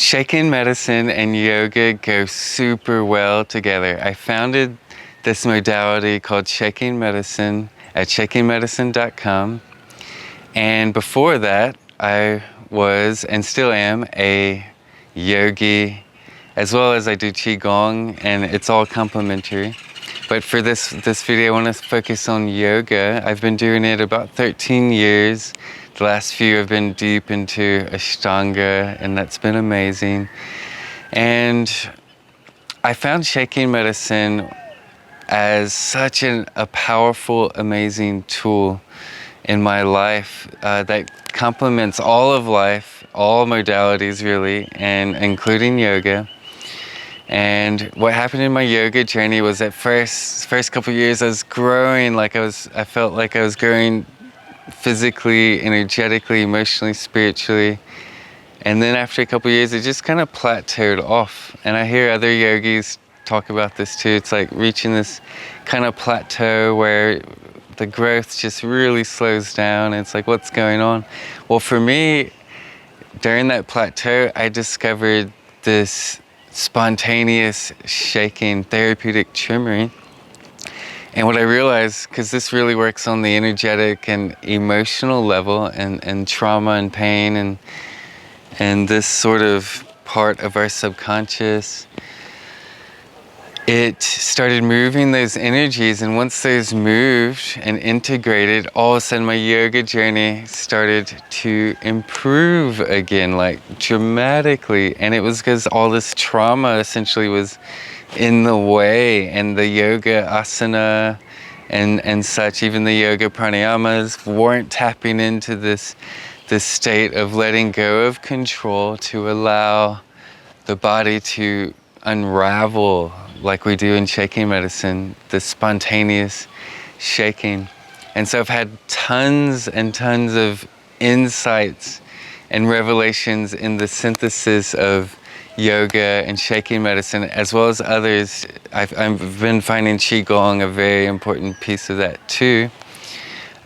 Shaking medicine and yoga go super well together. I founded this modality called shaking medicine at shakingmedicine.com. And before that, I was and still am a yogi, as well as I do qigong, and it's all complementary. But for this video, I want to focus on yoga. I've been doing it about 13 years. The last few have been deep into Ashtanga, and that's been amazing. And I found shaking medicine as such a powerful, amazing tool in my life that complements all of life, all modalities really, and including yoga. And what happened in my yoga journey was at first couple of years I was growing, I felt like I was growing physically, energetically, emotionally, spiritually. And then after a couple of years it just kind of plateaued off. And I hear other yogis talk about this too. It's like reaching this kind of plateau where the growth just really slows down. And it's like, what's going on? Well, for me, during that plateau, I discovered this spontaneous shaking, therapeutic tremoring. And what I realized, because this really works on the energetic and emotional level, and trauma and pain and this sort of part of our subconscious, it started moving those energies. And once those moved and integrated, all of a sudden my yoga journey started to improve again, like dramatically. And it was because all this trauma essentially was in the way, and the yoga asana and such, even the yoga pranayamas weren't tapping into this state of letting go of control to allow the body to unravel, like we do in shaking medicine, this spontaneous shaking. And so I've had tons and tons of insights and revelations in the synthesis of yoga and shaking medicine, as well as others. I've been finding qigong a very important piece of that too.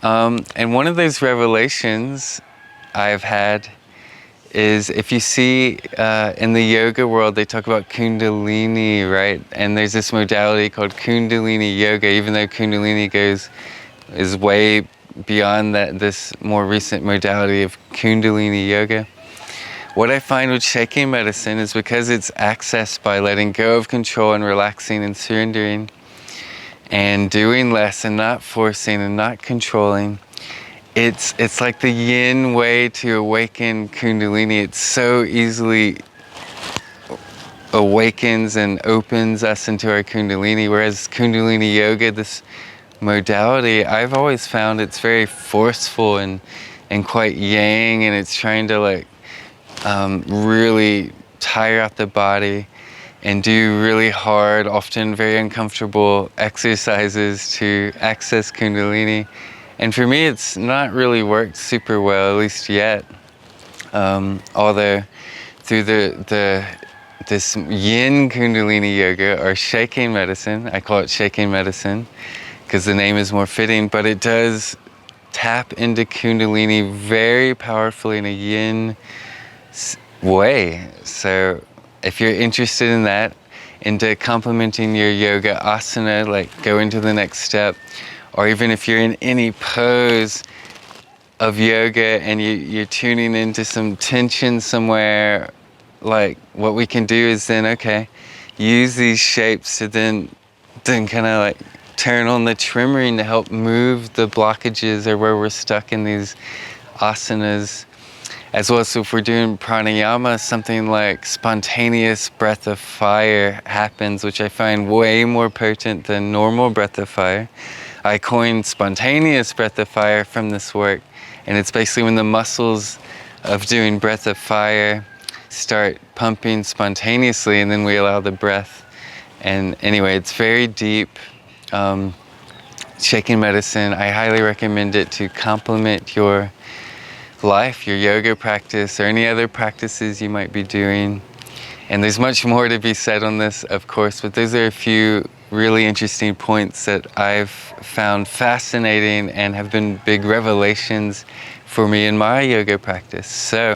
And one of those revelations I've had is, if you see in the yoga world, they talk about Kundalini, right? And there's this modality called Kundalini yoga, even though Kundalini is way beyond that, this more recent modality of Kundalini yoga. What I find with shaking medicine is, because it's accessed by letting go of control and relaxing and surrendering and doing less and not forcing and not controlling, it's like the yin way to awaken Kundalini. It so easily awakens and opens us into our Kundalini, whereas Kundalini yoga, this modality, I've always found it's very forceful and quite yang, and it's trying to really tire out the body and do really hard, often very uncomfortable exercises to access Kundalini. And for me, it's not really worked super well, at least yet. Although through this Yin Kundalini yoga, or shaking medicine, I call it shaking medicine because the name is more fitting, but it does tap into Kundalini very powerfully in a Yin way. So if you're interested in that, into complementing your yoga asana, go into the next step, or even if you're in any pose of yoga and you're tuning into some tension somewhere, what we can do is then, okay, use these shapes to then kind of turn on the tremoring to help move the blockages or where we're stuck in these asanas. As well as if we're doing pranayama, something like spontaneous breath of fire happens, which I find way more potent than normal breath of fire. I coined spontaneous breath of fire from this work, and it's basically when the muscles of doing breath of fire start pumping spontaneously, and then we allow the breath. And anyway, it's very deep. Shaking medicine, I highly recommend it to complement your life, your yoga practice, or any other practices you might be doing. And there's much more to be said on this, of course, but those are a few really interesting points that I've found fascinating and have been big revelations for me in my yoga practice. So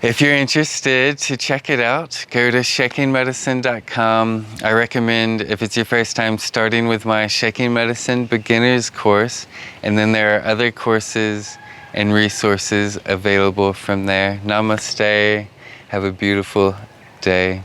If you're interested to check it out, go to shakingmedicine.com. I recommend, if it's your first time, starting with my Shaking Medicine Beginners course, and then there are other courses and resources available from there. Namaste. Have a beautiful day.